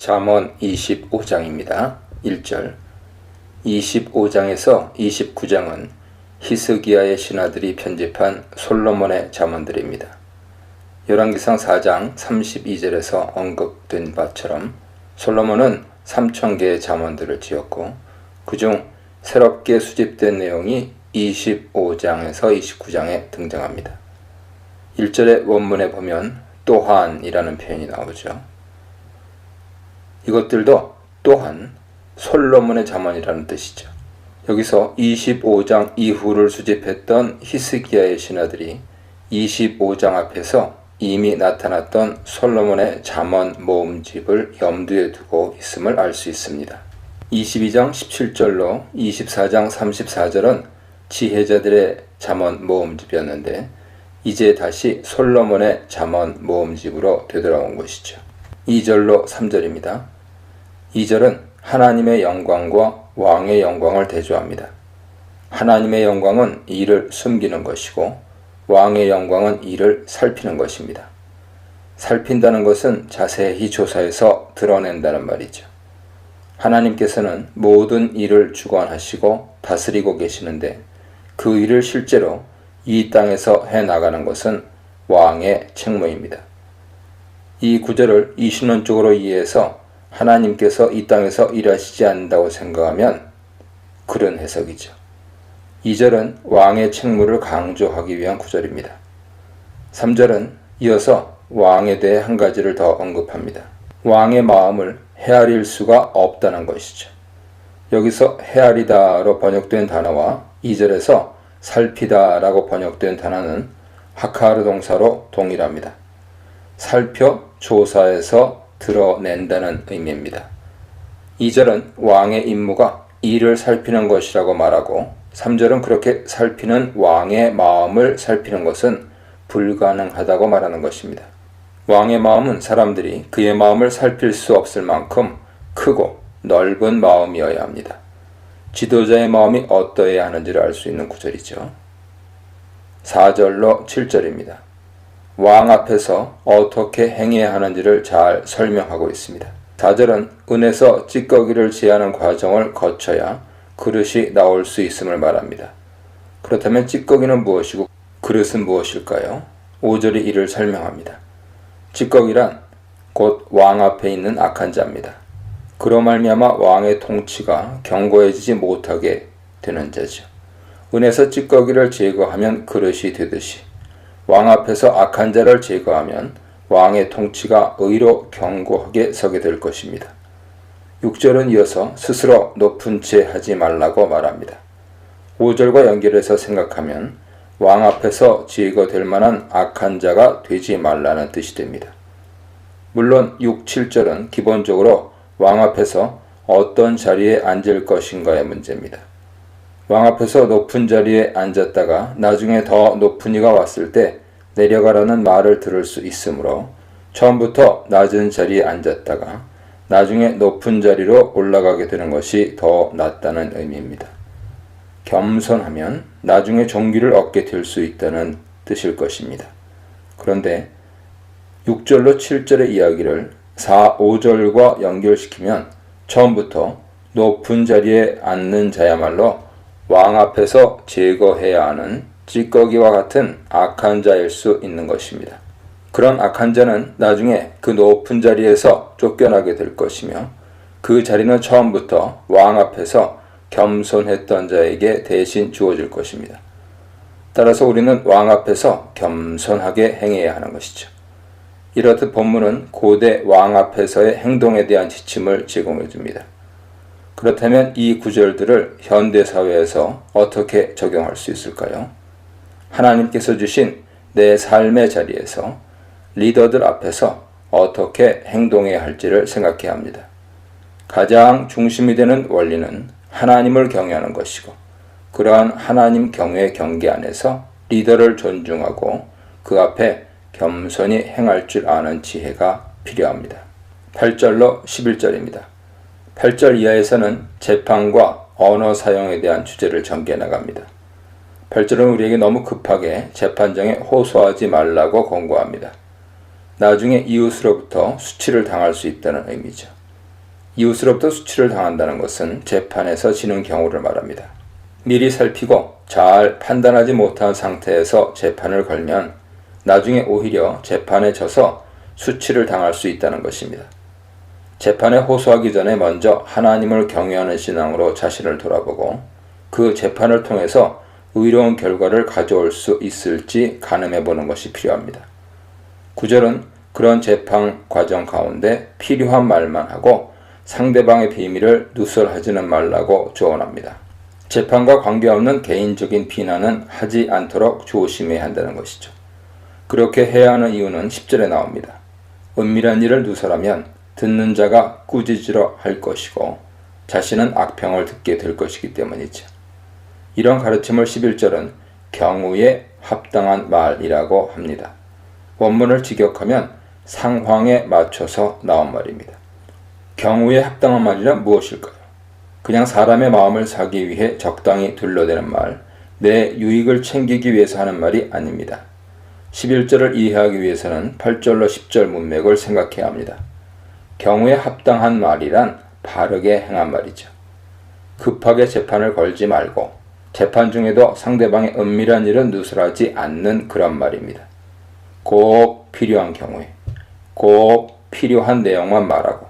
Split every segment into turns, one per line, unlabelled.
잠언 25장입니다. 1절. 25장에서 29장은 히스기야의 신하들이 편집한 솔로몬의 잠언들입니다. 열왕기상 4장 32절에서 언급된 바처럼 솔로몬은 3,000개의 잠언들을 지었고 그중 새롭게 수집된 내용이 25장에서 29장에 등장합니다. 1절의 원문에 보면 또한이라는 표현이 나오죠. 이것들도 또한 솔로몬의 잠언이라는 뜻이죠. 여기서 25장 이후를 수집했던 히스기야의 신하들이 25장 앞에서 이미 나타났던 솔로몬의 잠언 모음집을 염두에 두고 있음을 알 수 있습니다. 22장 17절로 24장 34절은 지혜자들의 잠언 모음집이었는데 이제 다시 솔로몬의 잠언 모음집으로 되돌아온 것이죠. 2절로 3절입니다. 2절은 하나님의 영광과 왕의 영광을 대조합니다. 하나님의 영광은 이를 숨기는 것이고 왕의 영광은 이를 살피는 것입니다. 살핀다는 것은 자세히 조사해서 드러낸다는 말이죠. 하나님께서는 모든 일을 주관하시고 다스리고 계시는데 그 일을 실제로 이 땅에서 해나가는 것은 왕의 책무입니다. 이 구절을 이신론적으로 이해해서 하나님께서 이 땅에서 일하시지 않는다고 생각하면 그런 해석이죠. 2절은 왕의 책무를 강조하기 위한 구절입니다. 3절은 이어서 왕에 대해 한 가지를 더 언급합니다. 왕의 마음을 헤아릴 수가 없다는 것이죠. 여기서 헤아리다로 번역된 단어와 2절에서 살피다라고 번역된 단어는 하카르 동사로 동일합니다. 살펴 조사해서 드러낸다는 의미입니다. 2절은 왕의 임무가 이를 살피는 것이라고 말하고 3절은 그렇게 살피는 왕의 마음을 살피는 것은 불가능하다고 말하는 것입니다. 왕의 마음은 사람들이 그의 마음을 살필 수 없을 만큼 크고 넓은 마음이어야 합니다. 지도자의 마음이 어떠해야 하는지를 알 수 있는 구절이죠. 4절로 7절입니다. 왕 앞에서 어떻게 행해야 하는지를 잘 설명하고 있습니다. 4절은 은에서 찌꺼기를 제하는 과정을 거쳐야 그릇이 나올 수 있음을 말합니다. 그렇다면 찌꺼기는 무엇이고 그릇은 무엇일까요? 5절이 이를 설명합니다. 찌꺼기란 곧 왕 앞에 있는 악한 자입니다. 그로 말미암아 왕의 통치가 견고해지지 못하게 되는 자죠. 은에서 찌꺼기를 제거하면 그릇이 되듯이 왕 앞에서 악한 자를 제거하면 왕의 통치가 의로 견고하게 서게 될 것입니다. 6절은 이어서 스스로 높은 채 하지 말라고 말합니다. 5절과 연결해서 생각하면 왕 앞에서 제거될 만한 악한 자가 되지 말라는 뜻이 됩니다. 물론 6, 7절은 기본적으로 왕 앞에서 어떤 자리에 앉을 것인가의 문제입니다. 왕 앞에서 높은 자리에 앉았다가 나중에 더 높은 이가 왔을 때 내려가라는 말을 들을 수 있으므로 처음부터 낮은 자리에 앉았다가 나중에 높은 자리로 올라가게 되는 것이 더 낫다는 의미입니다. 겸손하면 나중에 존귀를 얻게 될 수 있다는 뜻일 것입니다. 그런데 6절로 7절의 이야기를 4, 5절과 연결시키면 처음부터 높은 자리에 앉는 자야말로 왕 앞에서 제거해야 하는 찌꺼기와 같은 악한 자일 수 있는 것입니다. 그런 악한 자는 나중에 그 높은 자리에서 쫓겨나게 될 것이며 그 자리는 처음부터 왕 앞에서 겸손했던 자에게 대신 주어질 것입니다. 따라서 우리는 왕 앞에서 겸손하게 행해야 하는 것이죠. 이렇듯 본문은 고대 왕 앞에서의 행동에 대한 지침을 제공해 줍니다. 그렇다면 이 구절들을 현대사회에서 어떻게 적용할 수 있을까요? 하나님께서 주신 내 삶의 자리에서 리더들 앞에서 어떻게 행동해야 할지를 생각해야 합니다. 가장 중심이 되는 원리는 하나님을 경외하는 것이고 그러한 하나님 경외 경계 안에서 리더를 존중하고 그 앞에 겸손히 행할 줄 아는 지혜가 필요합니다. 8절로 11절입니다. 8절 이하에서는 재판과 언어 사용에 대한 주제를 전개해 나갑니다. 8절은 우리에게 너무 급하게 재판장에 호소하지 말라고 권고합니다. 나중에 이웃으로부터 수치를 당할 수 있다는 의미죠. 이웃으로부터 수치를 당한다는 것은 재판에서 지는 경우를 말합니다. 미리 살피고 잘 판단하지 못한 상태에서 재판을 걸면 나중에 오히려 재판에 져서 수치를 당할 수 있다는 것입니다. 재판에 호소하기 전에 먼저 하나님을 경외하는 신앙으로 자신을 돌아보고 그 재판을 통해서 의로운 결과를 가져올 수 있을지 가늠해 보는 것이 필요합니다. 9절은 그런 재판 과정 가운데 필요한 말만 하고 상대방의 비밀을 누설하지는 말라고 조언합니다. 재판과 관계없는 개인적인 비난은 하지 않도록 조심해야 한다는 것이죠. 그렇게 해야 하는 이유는 10절에 나옵니다. 은밀한 일을 누설하면 듣는 자가 꾸짖으러 할 것이고 자신은 악평을 듣게 될 것이기 때문이죠. 이런 가르침을 11절은 경우에 합당한 말이라고 합니다. 원문을 직역하면 상황에 맞춰서 나온 말입니다. 경우에 합당한 말이란 무엇일까요? 그냥 사람의 마음을 사기 위해 적당히 둘러대는 말, 내 유익을 챙기기 위해서 하는 말이 아닙니다. 11절을 이해하기 위해서는 8절로 10절 문맥을 생각해야 합니다. 경우에 합당한 말이란 바르게 행한 말이죠. 급하게 재판을 걸지 말고 재판 중에도 상대방의 은밀한 일은 누설하지 않는 그런 말입니다. 꼭 필요한 경우에 꼭 필요한 내용만 말하고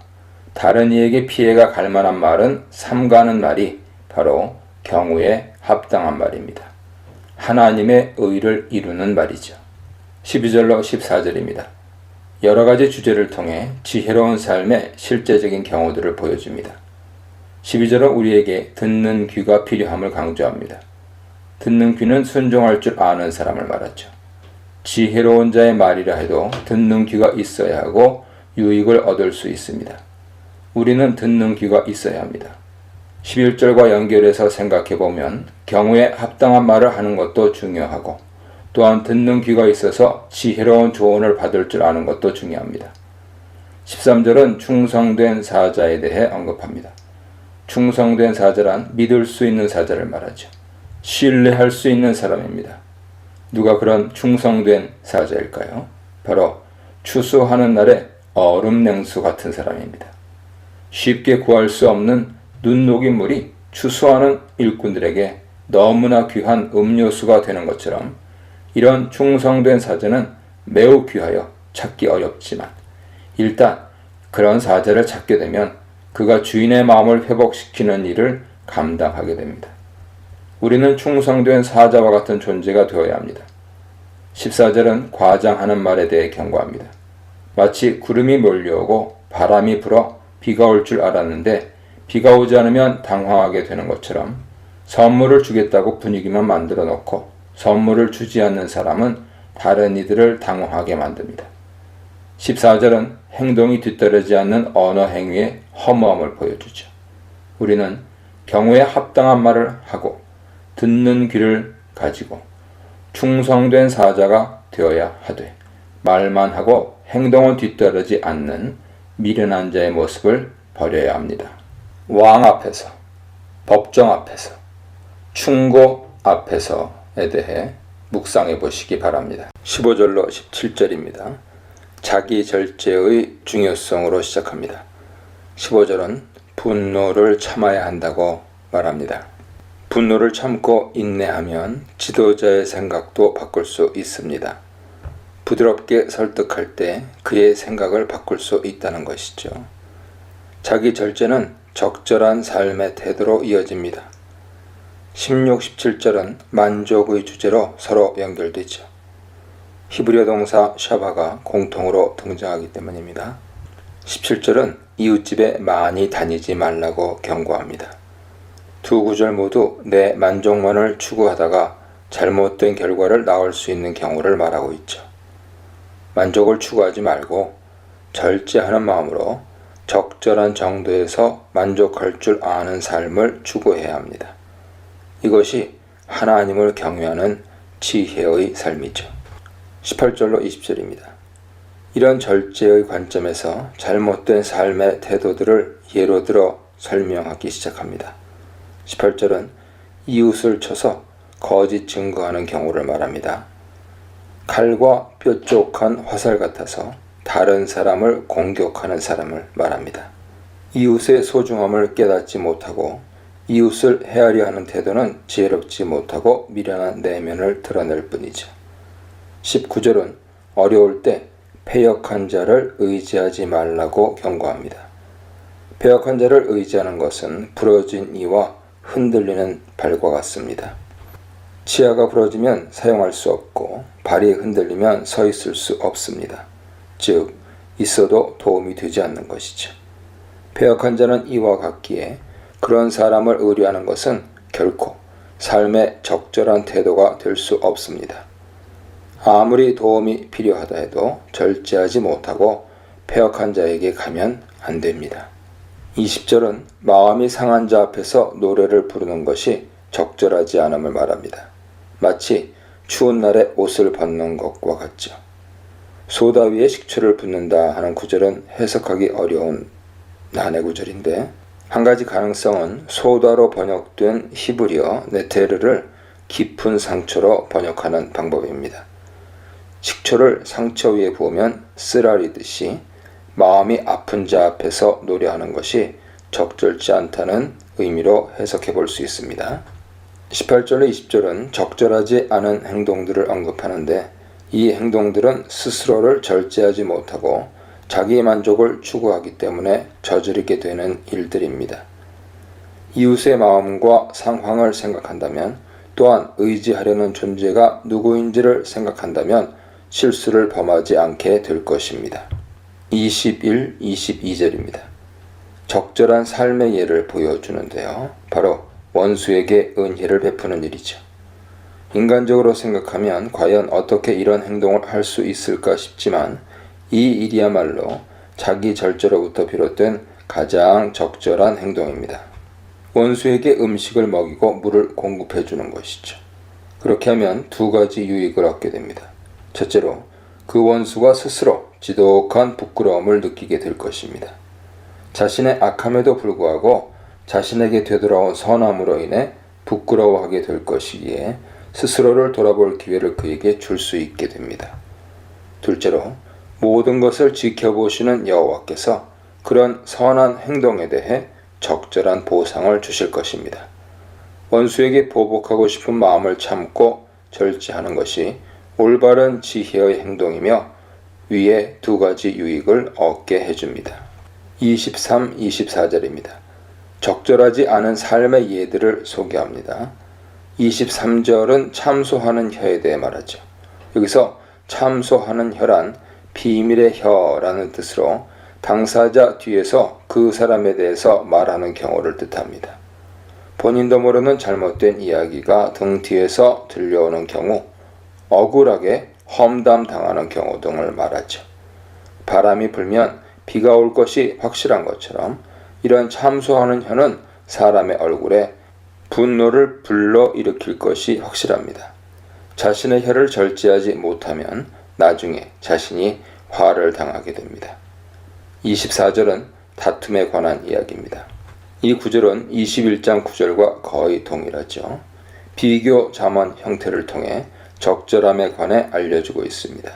다른 이에게 피해가 갈 만한 말은 삼가는 말이 바로 경우에 합당한 말입니다. 하나님의 의를 이루는 말이죠. 12절로 14절입니다. 여러 가지 주제를 통해 지혜로운 삶의 실제적인 경우들을 보여줍니다. 12절은 우리에게 듣는 귀가 필요함을 강조합니다. 듣는 귀는 순종할 줄 아는 사람을 말하죠. 지혜로운 자의 말이라 해도 듣는 귀가 있어야 하고 유익을 얻을 수 있습니다. 우리는 듣는 귀가 있어야 합니다. 11절과 연결해서 생각해보면 경우에 합당한 말을 하는 것도 중요하고 또한 듣는 귀가 있어서 지혜로운 조언을 받을 줄 아는 것도 중요합니다. 13절은 충성된 사자에 대해 언급합니다. 충성된 사자란 믿을 수 있는 사자를 말하죠. 신뢰할 수 있는 사람입니다. 누가 그런 충성된 사자일까요? 바로 추수하는 날에 얼음 냉수 같은 사람입니다. 쉽게 구할 수 없는 눈 녹인 물이 추수하는 일꾼들에게 너무나 귀한 음료수가 되는 것처럼 이런 충성된 사자는 매우 귀하여 찾기 어렵지만 일단 그런 사자를 찾게 되면 그가 주인의 마음을 회복시키는 일을 감당하게 됩니다. 우리는 충성된 사자와 같은 존재가 되어야 합니다. 14절은 과장하는 말에 대해 경고합니다. 마치 구름이 몰려오고 바람이 불어 비가 올 줄 알았는데 비가 오지 않으면 당황하게 되는 것처럼 선물을 주겠다고 분위기만 만들어 놓고 선물을 주지 않는 사람은 다른 이들을 당황하게 만듭니다. 14절은 행동이 뒤따르지 않는 언어 행위의 허무함을 보여주죠. 우리는 경우에 합당한 말을 하고 듣는 귀를 가지고 충성된 사자가 되어야 하되 말만 하고 행동은 뒤따르지 않는 미련한 자의 모습을 버려야 합니다. 왕 앞에서, 법정 앞에서, 충고 앞에서에 대해 묵상해 보시기 바랍니다. 15절로 17절입니다. 자기 절제의 중요성으로 시작합니다. 15절은 분노를 참아야 한다고 말합니다. 분노를 참고 인내하면 지도자의 생각도 바꿀 수 있습니다. 부드럽게 설득할 때 그의 생각을 바꿀 수 있다는 것이죠. 자기 절제는 적절한 삶의 태도로 이어집니다. 16, 17절은 만족의 주제로 서로 연결되죠. 히브리어 동사 샤바가 공통으로 등장하기 때문입니다. 17절은 이웃집에 많이 다니지 말라고 경고합니다. 두 구절 모두 내 만족만을 추구하다가 잘못된 결과를 낳을 수 있는 경우를 말하고 있죠. 만족을 추구하지 말고 절제하는 마음으로 적절한 정도에서 만족할 줄 아는 삶을 추구해야 합니다. 이것이 하나님을 경외하는 지혜의 삶이죠. 18절로 20절입니다. 이런 절제의 관점에서 잘못된 삶의 태도들을 예로 들어 설명하기 시작합니다. 18절은 이웃을 쳐서 거짓 증거하는 경우를 말합니다. 칼과 뾰족한 화살 같아서 다른 사람을 공격하는 사람을 말합니다. 이웃의 소중함을 깨닫지 못하고 이웃을 헤아려 하는 태도는 지혜롭지 못하고 미련한 내면을 드러낼 뿐이죠. 19절은 어려울 때 패역한 자를 의지하지 말라고 경고합니다. 패역한 자를 의지하는 것은 부러진 이와 흔들리는 발과 같습니다. 치아가 부러지면 사용할 수 없고 발이 흔들리면 서 있을 수 없습니다. 즉, 있어도 도움이 되지 않는 것이죠. 패역한 자는 이와 같기에 그런 사람을 의뢰하는 것은 결코 삶의 적절한 태도가 될 수 없습니다. 아무리 도움이 필요하다 해도 절제하지 못하고 패역한 자에게 가면 안 됩니다. 20절은 마음이 상한 자 앞에서 노래를 부르는 것이 적절하지 않음을 말합니다. 마치 추운 날에 옷을 벗는 것과 같죠. 소다 위에 식초를 붓는다 하는 구절은 해석하기 어려운 난해 구절인데, 한 가지 가능성은 소다로 번역된 히브리어 네테르를 깊은 상처로 번역하는 방법입니다. 식초를 상처 위에 부으면 쓰라리듯이 마음이 아픈 자 앞에서 노래하는 것이 적절치 않다는 의미로 해석해 볼 수 있습니다. 18절로 20절은 적절하지 않은 행동들을 언급하는데, 이 행동들은 스스로를 절제하지 못하고 자기 만족을 추구하기 때문에 저지르게 되는 일들입니다. 이웃의 마음과 상황을 생각한다면, 또한 의지하려는 존재가 누구인지를 생각한다면 실수를 범하지 않게 될 것입니다. 21, 22절입니다. 적절한 삶의 예를 보여주는데요. 바로 원수에게 은혜를 베푸는 일이죠. 인간적으로 생각하면 과연 어떻게 이런 행동을 할 수 있을까 싶지만, 이 일이야말로 자기 절제로부터 비롯된 가장 적절한 행동입니다. 원수에게 음식을 먹이고 물을 공급해 주는 것이죠. 그렇게 하면 두 가지 유익을 얻게 됩니다. 첫째로, 그 원수가 스스로 지독한 부끄러움을 느끼게 될 것입니다. 자신의 악함에도 불구하고 자신에게 되돌아온 선함으로 인해 부끄러워하게 될 것이기에 스스로를 돌아볼 기회를 그에게 줄 수 있게 됩니다. 둘째로, 모든 것을 지켜보시는 여호와께서 그런 선한 행동에 대해 적절한 보상을 주실 것입니다. 원수에게 보복하고 싶은 마음을 참고 절제하는 것이 올바른 지혜의 행동이며 위에 두 가지 유익을 얻게 해줍니다. 23, 24절입니다. 적절하지 않은 삶의 예들을 소개합니다. 23절은 참소하는 혀에 대해 말하죠. 여기서 참소하는 혀란 비밀의 혀라는 뜻으로 당사자 뒤에서 그 사람에 대해서 말하는 경우를 뜻합니다. 본인도 모르는 잘못된 이야기가 등 뒤에서 들려오는 경우, 억울하게 험담당하는 경우 등을 말하죠. 바람이 불면 비가 올 것이 확실한 것처럼 이런 참소하는 혀는 사람의 얼굴에 분노를 불러일으킬 것이 확실합니다. 자신의 혀를 절제하지 못하면 나중에 자신이 화를 당하게 됩니다. 24절은 다툼에 관한 이야기입니다. 이 구절은 21장 9절과 거의 동일하죠. 비교 잠언 형태를 통해 적절함에 관해 알려주고 있습니다.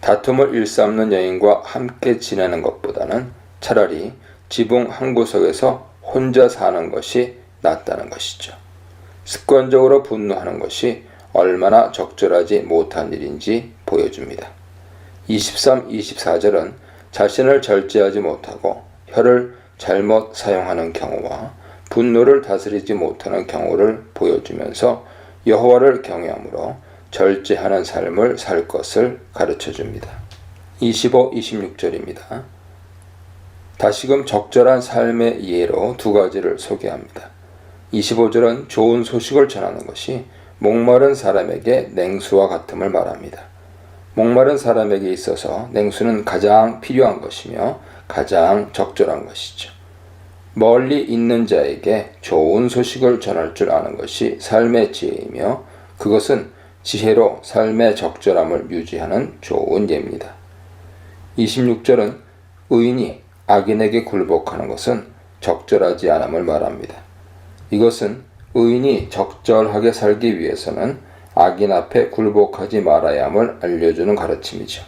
다툼을 일삼는 여인과 함께 지내는 것보다는 차라리 지붕 한 구석에서 혼자 사는 것이 낫다는 것이죠. 습관적으로 분노하는 것이 얼마나 적절하지 못한 일인지 보여줍니다. 23, 24절은 자신을 절제하지 못하고 혀를 잘못 사용하는 경우와 분노를 다스리지 못하는 경우를 보여주면서 여호와를 경외함으로 절제하는 삶을 살 것을 가르쳐줍니다. 25, 26절입니다. 다시금 적절한 삶의 예로 두 가지를 소개합니다. 25절은 좋은 소식을 전하는 것이 목마른 사람에게 냉수와 같음을 말합니다. 목마른 사람에게 있어서 냉수는 가장 필요한 것이며 가장 적절한 것이죠. 멀리 있는 자에게 좋은 소식을 전할 줄 아는 것이 삶의 지혜이며, 그것은 지혜로 삶의 적절함을 유지하는 좋은 예입니다. 26절은 의인이 악인에게 굴복하는 것은 적절하지 않음을 말합니다. 이것은 의인이 적절하게 살기 위해서는 악인 앞에 굴복하지 말아야 함을 알려주는 가르침이죠.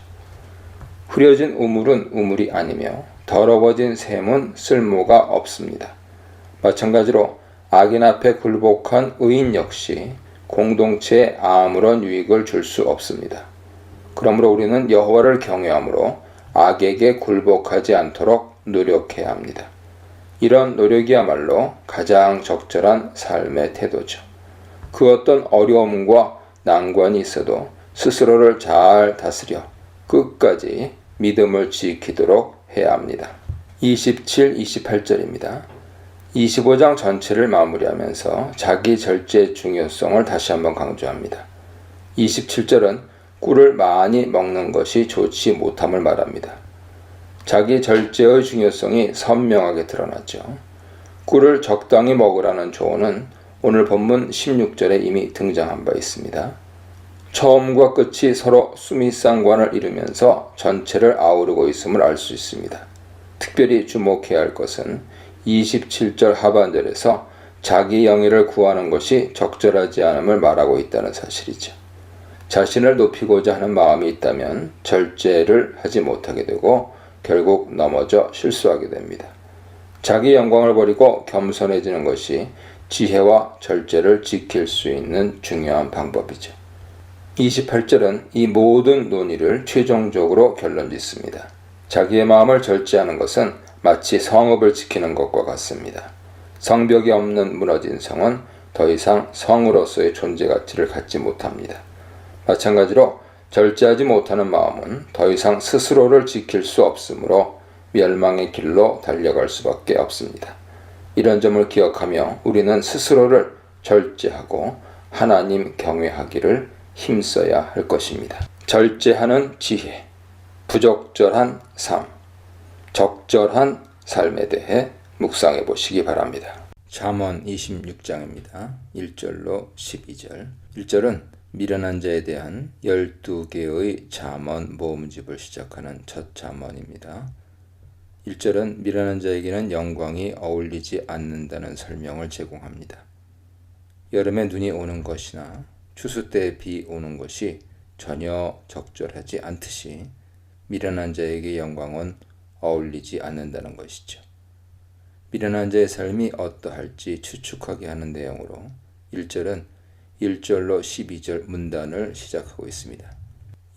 흐려진 우물은 우물이 아니며 더러워진 셈은 쓸모가 없습니다. 마찬가지로 악인 앞에 굴복한 의인 역시 공동체에 아무런 유익을 줄 수 없습니다. 그러므로 우리는 여호와를 경외함으로 악에게 굴복하지 않도록 노력해야 합니다. 이런 노력이야말로 가장 적절한 삶의 태도죠. 그 어떤 어려움과 난관이 있어도 스스로를 잘 다스려 끝까지 믿음을 지키도록 해야 합니다. 27, 28절입니다. 25장 전체를 마무리하면서 자기 절제의 중요성을 다시 한번 강조합니다. 27절은 꿀을 많이 먹는 것이 좋지 못함을 말합니다. 자기 절제의 중요성이 선명하게 드러났죠. 꿀을 적당히 먹으라는 조언은 오늘 본문 16절에 이미 등장한 바 있습니다. 처음과 끝이 서로 수미상관을 이루면서 전체를 아우르고 있음을 알 수 있습니다. 특별히 주목해야 할 것은 27절 하반절에서 자기 영예를 구하는 것이 적절하지 않음을 말하고 있다는 사실이죠. 자신을 높이고자 하는 마음이 있다면 절제를 하지 못하게 되고 결국 넘어져 실수하게 됩니다. 자기 영광을 버리고 겸손해지는 것이 지혜와 절제를 지킬 수 있는 중요한 방법이죠. 28절은 이 모든 논의를 최종적으로 결론짓습니다. 자기의 마음을 절제하는 것은 마치 성읍을 지키는 것과 같습니다. 성벽이 없는 무너진 성은 더 이상 성으로서의 존재 가치를 갖지 못합니다. 마찬가지로 절제하지 못하는 마음은 더 이상 스스로를 지킬 수 없으므로 멸망의 길로 달려갈 수밖에 없습니다. 이런 점을 기억하며 우리는 스스로를 절제하고 하나님 경외하기를 힘써야 할 것입니다. 절제하는 지혜, 부적절한 삶, 적절한 삶에 대해 묵상해 보시기 바랍니다. 잠언 26장입니다. 1절로 12절. 1절은 미련한 자에 대한 12개의 잠언 모음집을 시작하는 첫 잠언입니다. 1절은 미련한 자에게는 영광이 어울리지 않는다는 설명을 제공합니다. 여름에 눈이 오는 것이나 추수 때 비 오는 것이 전혀 적절하지 않듯이 미련한 자에게 영광은 어울리지 않는다는 것이죠. 미련한 자의 삶이 어떠할지 추측하게 하는 내용으로 1절은 1절로 12절 문단을 시작하고 있습니다.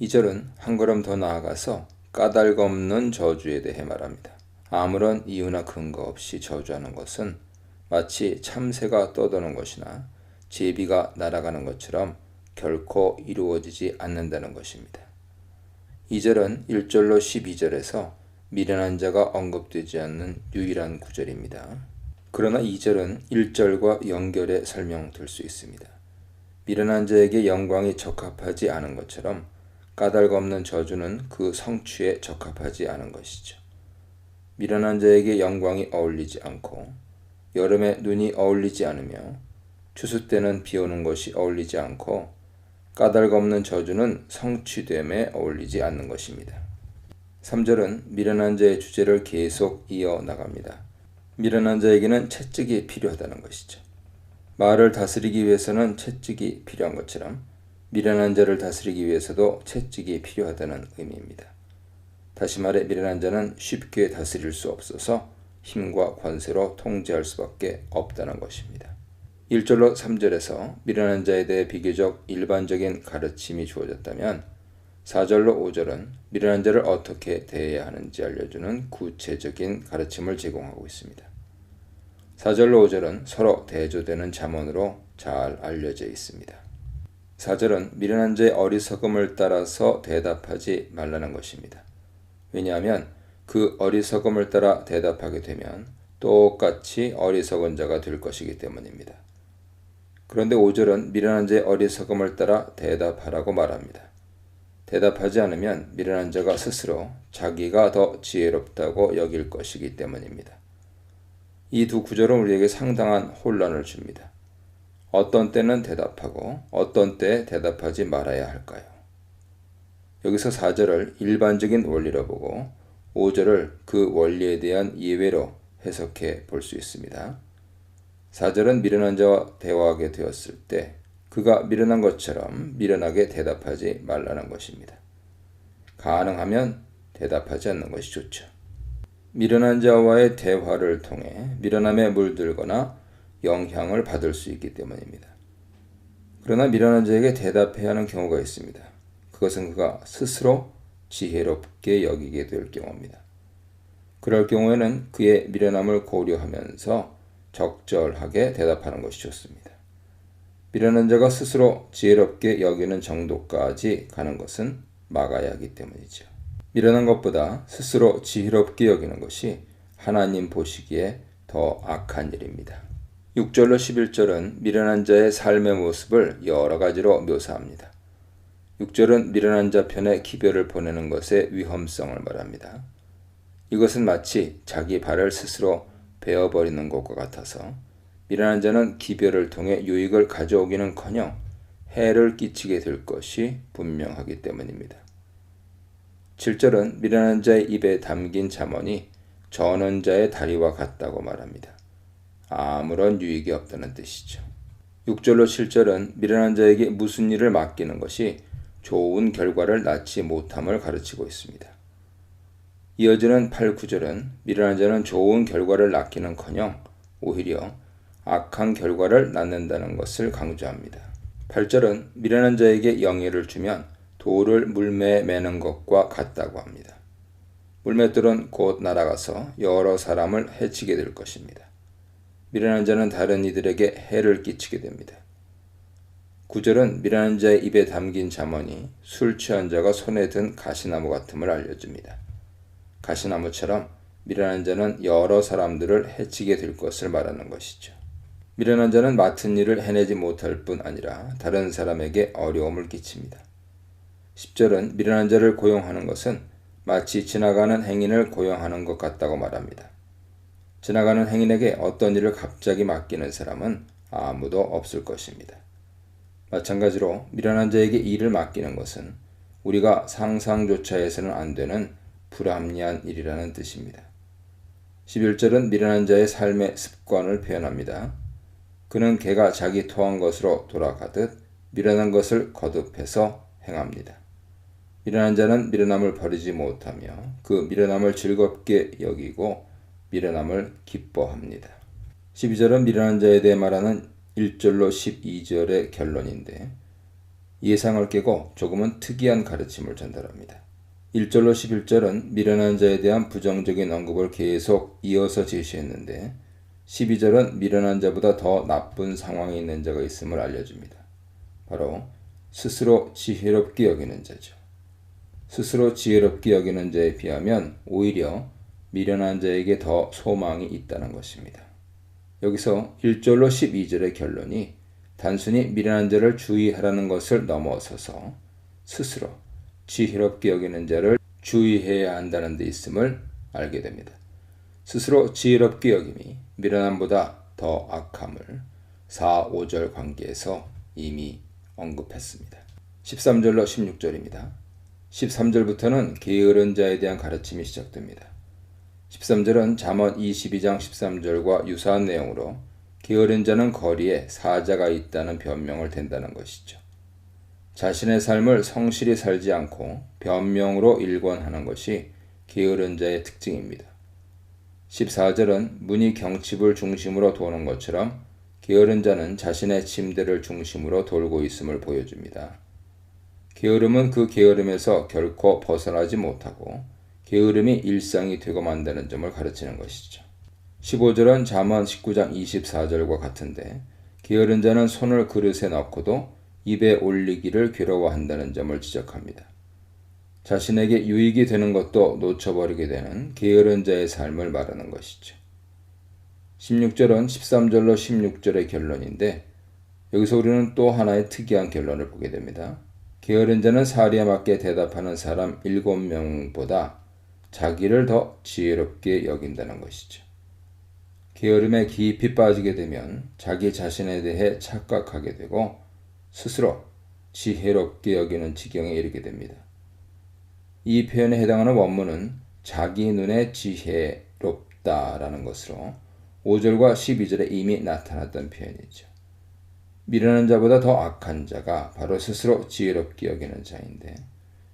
2절은 한 걸음 더 나아가서 까닭 없는 저주에 대해 말합니다. 아무런 이유나 근거 없이 저주하는 것은 마치 참새가 떠도는 것이나 제비가 날아가는 것처럼 결코 이루어지지 않는다는 것입니다. 2절은 1절로 12절에서 미련한 자가 언급되지 않는 유일한 구절입니다. 그러나 2절은 1절과 연결해 설명될 수 있습니다. 미련한 자에게 영광이 적합하지 않은 것처럼 까닭 없는 저주는 그 성취에 적합하지 않은 것이죠. 미련한 자에게 영광이 어울리지 않고 여름에 눈이 어울리지 않으며 추수 때는 비 오는 것이 어울리지 않고 까닭 없는 저주는 성취됨에 어울리지 않는 것입니다. 3절은 미련한 자의 주제를 계속 이어나갑니다. 미련한 자에게는 채찍이 필요하다는 것이죠. 말을 다스리기 위해서는 채찍이 필요한 것처럼 미련한 자를 다스리기 위해서도 채찍이 필요하다는 의미입니다. 다시 말해 미련한 자는 쉽게 다스릴 수 없어서 힘과 권세로 통제할 수밖에 없다는 것입니다. 1절로 3절에서 미련한 자에 대해 비교적 일반적인 가르침이 주어졌다면 4절로 5절은 미련한 자를 어떻게 대해야 하는지 알려주는 구체적인 가르침을 제공하고 있습니다. 4절로 5절은 서로 대조되는 잠언으로 잘 알려져 있습니다. 4절은 미련한 자의 어리석음을 따라서 대답하지 말라는 것입니다. 왜냐하면 그 어리석음을 따라 대답하게 되면 똑같이 어리석은 자가 될 것이기 때문입니다. 그런데 5절은 미련한 자의 어리석음을 따라 대답하라고 말합니다. 대답하지 않으면 미련한 자가 스스로 자기가 더 지혜롭다고 여길 것이기 때문입니다. 이 두 구절은 우리에게 상당한 혼란을 줍니다. 어떤 때는 대답하고 어떤 때 대답하지 말아야 할까요? 여기서 4절을 일반적인 원리로 보고 5절을 그 원리에 대한 예외로 해석해 볼 수 있습니다. 4절은 미련한 자와 대화하게 되었을 때 그가 미련한 것처럼 미련하게 대답하지 말라는 것입니다. 가능하면 대답하지 않는 것이 좋죠. 미련한 자와의 대화를 통해 미련함에 물들거나 영향을 받을 수 있기 때문입니다. 그러나 미련한 자에게 대답해야 하는 경우가 있습니다. 그것은 그가 스스로 지혜롭게 여기게 될 경우입니다. 그럴 경우에는 그의 미련함을 고려하면서 적절하게 대답하는 것이 좋습니다. 미련한 자가 스스로 지혜롭게 여기는 정도까지 가는 것은 막아야 하기 때문이죠. 미련한 것보다 스스로 지혜롭게 여기는 것이 하나님 보시기에 더 악한 일입니다. 6절로 11절은 미련한 자의 삶의 모습을 여러 가지로 묘사합니다. 6절은 미련한 자 편에 기별을 보내는 것의 위험성을 말합니다. 이것은 마치 자기 발을 스스로 베어버리는 것과 같아서 미련한 자는 기별을 통해 유익을 가져오기는커녕 해를 끼치게 될 것이 분명하기 때문입니다. 7절은 미련한 자의 입에 담긴 잠언이 저는 자의 다리와 같다고 말합니다. 아무런 유익이 없다는 뜻이죠. 6절로 7절은 미련한 자에게 무슨 일을 맡기는 것이 좋은 결과를 낳지 못함을 가르치고 있습니다. 이어지는 8, 9절은 미련한 자는 좋은 결과를 낳기는커녕 오히려 악한 결과를 낳는다는 것을 강조합니다. 8절은 미련한 자에게 영예를 주면 돌을 물매에 매는 것과 같다고 합니다. 물맷돌은 곧 날아가서 여러 사람을 해치게 될 것입니다. 미련한 자는 다른 이들에게 해를 끼치게 됩니다. 9절은 미련한 자의 입에 담긴 잠언이 술 취한 자가 손에 든 가시나무 같음을 알려줍니다. 가시나무처럼 미련한 자는 여러 사람들을 해치게 될 것을 말하는 것이죠. 미련한 자는 맡은 일을 해내지 못할 뿐 아니라 다른 사람에게 어려움을 끼칩니다. 10절은 미련한 자를 고용하는 것은 마치 지나가는 행인을 고용하는 것 같다고 말합니다. 지나가는 행인에게 어떤 일을 갑자기 맡기는 사람은 아무도 없을 것입니다. 마찬가지로 미련한 자에게 일을 맡기는 것은 우리가 상상조차 해서는 안 되는 불합리한 일이라는 뜻입니다. 11절은 미련한 자의 삶의 습관을 표현합니다. 그는 개가 자기 토한 것으로 돌아가듯 미련한 것을 거듭해서 행합니다. 미련한 자는 미련함을 버리지 못하며 그 미련함을 즐겁게 여기고 미련함을 기뻐합니다. 12절은 미련한 자에 대해 말하는 1절로 12절의 결론인데 예상을 깨고 조금은 특이한 가르침을 전달합니다. 1절로 11절은 미련한 자에 대한 부정적인 언급을 계속 이어서 제시했는데 12절은 미련한 자보다 더 나쁜 상황에 있는 자가 있음을 알려줍니다. 바로 스스로 지혜롭게 여기는 자죠. 스스로 지혜롭게 여기는 자에 비하면 오히려 미련한 자에게 더 소망이 있다는 것입니다. 여기서 1절로 12절의 결론이 단순히 미련한 자를 주의하라는 것을 넘어서서 스스로 지혜롭게 여기는 자를 주의해야 한다는 데 있음을 알게 됩니다. 스스로 지혜롭게 여김이 미련함보다 더 악함을 4, 5절 관계에서 이미 언급했습니다. 13절로 16절입니다. 13절부터는 게으른 자에 대한 가르침이 시작됩니다. 13절은 잠언 22장 13절과 유사한 내용으로 게으른 자는 거리에 사자가 있다는 변명을 댄다는 것이죠. 자신의 삶을 성실히 살지 않고 변명으로 일관하는 것이 게으른 자의 특징입니다. 14절은 문이 경칩을 중심으로 도는 것처럼 게으른 자는 자신의 침대를 중심으로 돌고 있음을 보여줍니다. 게으름은 그 게으름에서 결코 벗어나지 못하고 게으름이 일상이 되고 만다는 점을 가르치는 것이죠. 15절은 잠언 19장 24절과 같은데 게으른 자는 손을 그릇에 넣고도 입에 올리기를 괴로워한다는 점을 지적합니다. 자신에게 유익이 되는 것도 놓쳐버리게 되는 게으른 자의 삶을 말하는 것이죠. 16절은 13절로 16절의 결론인데 여기서 우리는 또 하나의 특이한 결론을 보게 됩니다. 게으른 자는 사리에 맞게 대답하는 사람 7명보다 자기를 더 지혜롭게 여긴다는 것이죠. 게으름에 깊이 빠지게 되면 자기 자신에 대해 착각하게 되고 스스로 지혜롭게 여기는 지경에 이르게 됩니다. 이 표현에 해당하는 원문은 자기 눈에 지혜롭다라는 것으로 5절과 12절에 이미 나타났던 표현이죠. 미련한 자보다 더 악한 자가 바로 스스로 지혜롭게 여기는 자인데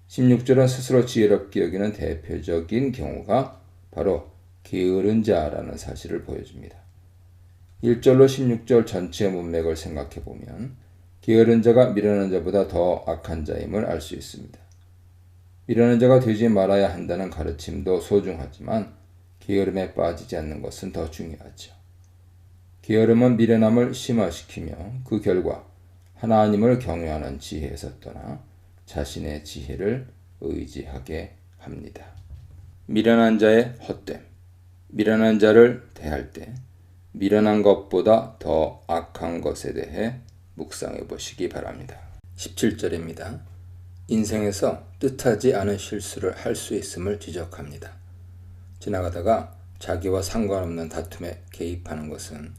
16절은 스스로 지혜롭게 여기는 대표적인 경우가 바로 게으른 자라는 사실을 보여줍니다. 1절로 16절 전체의 문맥을 생각해 보면 게으른 자가 미련한 자보다 더 악한 자임을 알 수 있습니다. 미련한 자가 되지 말아야 한다는 가르침도 소중하지만 게으름에 빠지지 않는 것은 더 중요하죠. 게으름은 미련함을 심화시키며 그 결과 하나님을 경외하는 지혜에서 떠나 자신의 지혜를 의지하게 합니다. 미련한 자의 헛됨. 미련한 자를 대할 때 미련한 것보다 더 악한 것에 대해 묵상해 보시기 바랍니다. 17절입니다. 인생에서 뜻하지 않은 실수를 할 수 있음을 지적합니다. 지나가다가 자기와 상관없는 다툼에 개입하는 것은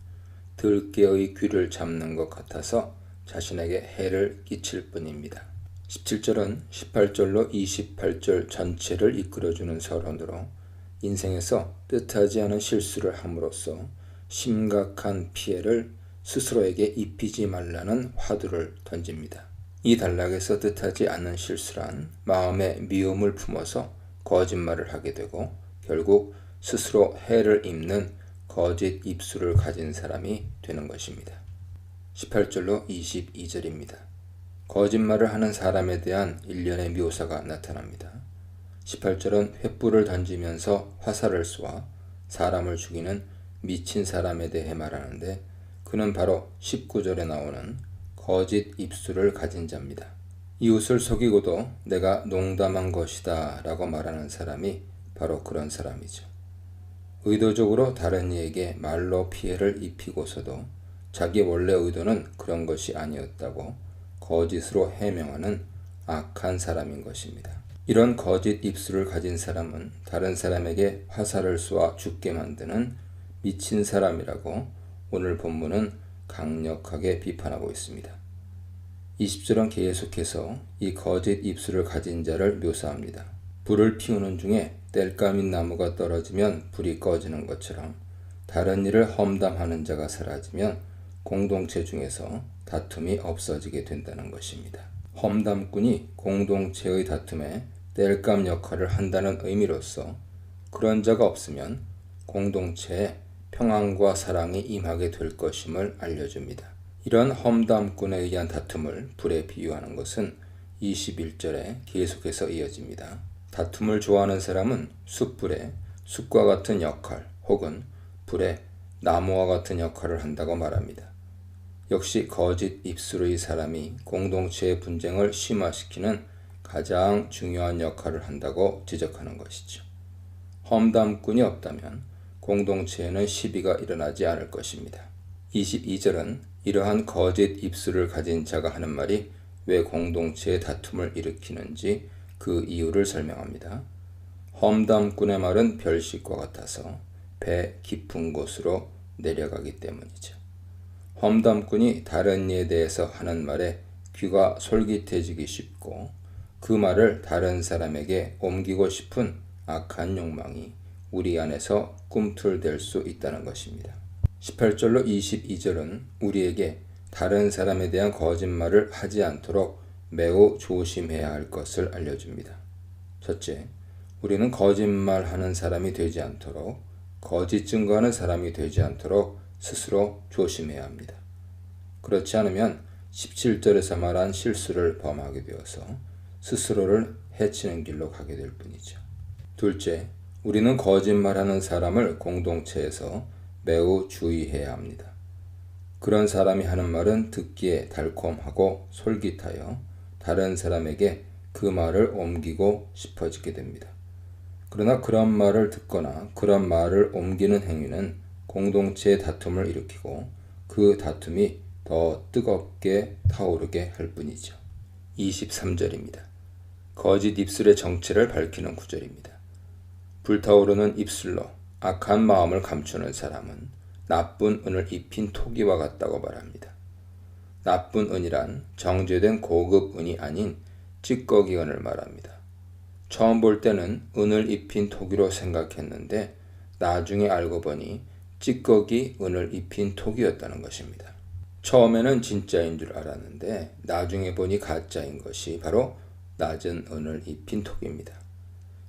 들깨의 귀를 잡는 것 같아서 자신에게 해를 끼칠 뿐입니다. 17절은 18절로 28절 전체를 이끌어주는 서론으로 인생에서 뜻하지 않은 실수를 함으로써 심각한 피해를 스스로에게 입히지 말라는 화두를 던집니다. 이 단락에서 뜻하지 않은 실수란 마음에 미움을 품어서 거짓말을 하게 되고 결국 스스로 해를 입는 거짓 입술을 가진 사람이 되는 것입니다. 18절로 22절입니다. 거짓말을 하는 사람에 대한 일련의 묘사가 나타납니다. 18절은 횃불을 던지면서 화살을 쏘아 사람을 죽이는 미친 사람에 대해 말하는데 그는 바로 19절에 나오는 거짓 입술을 가진 자입니다. 이웃을 속이고도 내가 농담한 것이다 라고 말하는 사람이 바로 그런 사람이죠. 의도적으로 다른 이에게 말로 피해를 입히고서도 자기 원래 의도는 그런 것이 아니었다고 거짓으로 해명하는 악한 사람인 것입니다. 이런 거짓 입술을 가진 사람은 다른 사람에게 화살을 쏘아 죽게 만드는 미친 사람이라고 오늘 본문은 강력하게 비판하고 있습니다. 20절은 계속해서 이 거짓 입술을 가진 자를 묘사합니다. 불을 피우는 중에 땔감인 나무가 떨어지면 불이 꺼지는 것처럼 다른 일을 험담하는 자가 사라지면 공동체 중에서 다툼이 없어지게 된다는 것입니다. 험담꾼이 공동체의 다툼에 땔감 역할을 한다는 의미로서 그런 자가 없으면 공동체에 평안과 사랑이 임하게 될 것임을 알려줍니다. 이런 험담꾼에 의한 다툼을 불에 비유하는 것은 21절에 계속해서 이어집니다. 다툼을 좋아하는 사람은 숯불에 숯과 같은 역할 혹은 불에 나무와 같은 역할을 한다고 말합니다. 역시 거짓 입술의 사람이 공동체의 분쟁을 심화시키는 가장 중요한 역할을 한다고 지적하는 것이죠. 험담꾼이 없다면 공동체에는 시비가 일어나지 않을 것입니다. 22절은 이러한 거짓 입술을 가진 자가 하는 말이 왜 공동체의 다툼을 일으키는지 그 이유를 설명합니다. 험담꾼의 말은 별식과 같아서 배 깊은 곳으로 내려가기 때문이죠. 험담꾼이 다른 이에 대해서 하는 말에 귀가 솔깃해지기 쉽고 그 말을 다른 사람에게 옮기고 싶은 악한 욕망이 우리 안에서 꿈틀댈 수 있다는 것입니다. 18절로 22절은 우리에게 다른 사람에 대한 거짓말을 하지 않도록 매우 조심해야 할 것을 알려줍니다. 첫째, 우리는 거짓말하는 사람이 되지 않도록 거짓 증거하는 사람이 되지 않도록 스스로 조심해야 합니다. 그렇지 않으면 17절에서 말한 실수를 범하게 되어서 스스로를 해치는 길로 가게 될 뿐이죠. 둘째, 우리는 거짓말하는 사람을 공동체에서 매우 주의해야 합니다. 그런 사람이 하는 말은 듣기에 달콤하고 솔깃하여 다른 사람에게 그 말을 옮기고 싶어지게 됩니다. 그러나 그런 말을 듣거나 그런 말을 옮기는 행위는 공동체의 다툼을 일으키고 그 다툼이 더 뜨겁게 타오르게 할 뿐이죠. 23절입니다. 거짓 입술의 정체를 밝히는 구절입니다. 불타오르는 입술로 악한 마음을 감추는 사람은 나쁜 은을 입힌 토기와 같다고 말합니다. 나쁜 은이란 정제된 고급 은이 아닌 찌꺼기 은을 말합니다. 처음 볼 때는 은을 입힌 토기로 생각했는데 나중에 알고 보니 찌꺼기 은을 입힌 토기였다는 것입니다. 처음에는 진짜인 줄 알았는데 나중에 보니 가짜인 것이 바로 낮은 은을 입힌 토기입니다.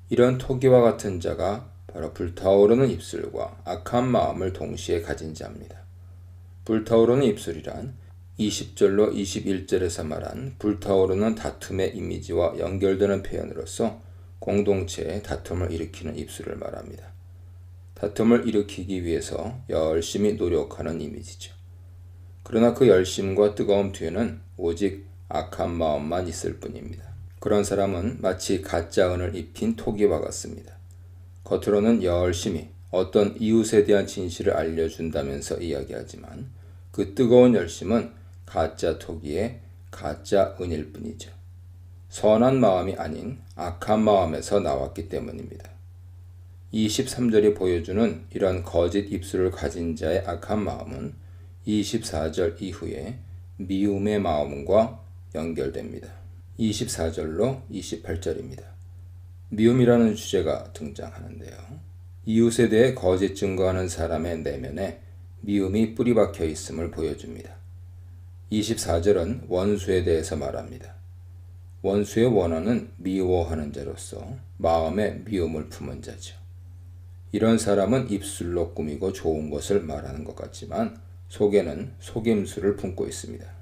이런 토기와 같은 자가 바로 불타오르는 입술과 악한 마음을 동시에 가진 자입니다. 불타오르는 입술이란 20절로 21절에서 말한 불타오르는 다툼의 이미지와 연결되는 표현으로서 공동체의 다툼을 일으키는 입술을 말합니다. 다툼을 일으키기 위해서 열심히 노력하는 이미지죠. 그러나 그 열심과 뜨거움 뒤에는 오직 악한 마음만 있을 뿐입니다. 그런 사람은 마치 가짜 은을 입힌 토기와 같습니다. 겉으로는 열심히 어떤 이웃에 대한 진실을 알려준다면서 이야기하지만 그 뜨거운 열심은 가짜 토기의 가짜 은일 뿐이죠. 선한 마음이 아닌 악한 마음에서 나왔기 때문입니다. 23절이 보여주는 이런 거짓 입술을 가진 자의 악한 마음은 24절 이후에 미움의 마음과 연결됩니다. 24절로 28절입니다. 미움이라는 주제가 등장하는데요. 이웃에 대해 거짓 증거하는 사람의 내면에 미움이 뿌리박혀 있음을 보여줍니다. 24절은 원수에 대해서 말합니다. 원수의 원어는 미워하는 자로서 마음에 미움을 품은 자죠. 이런 사람은 입술로 꾸미고 좋은 것을 말하는 것 같지만 속에는 속임수를 품고 있습니다.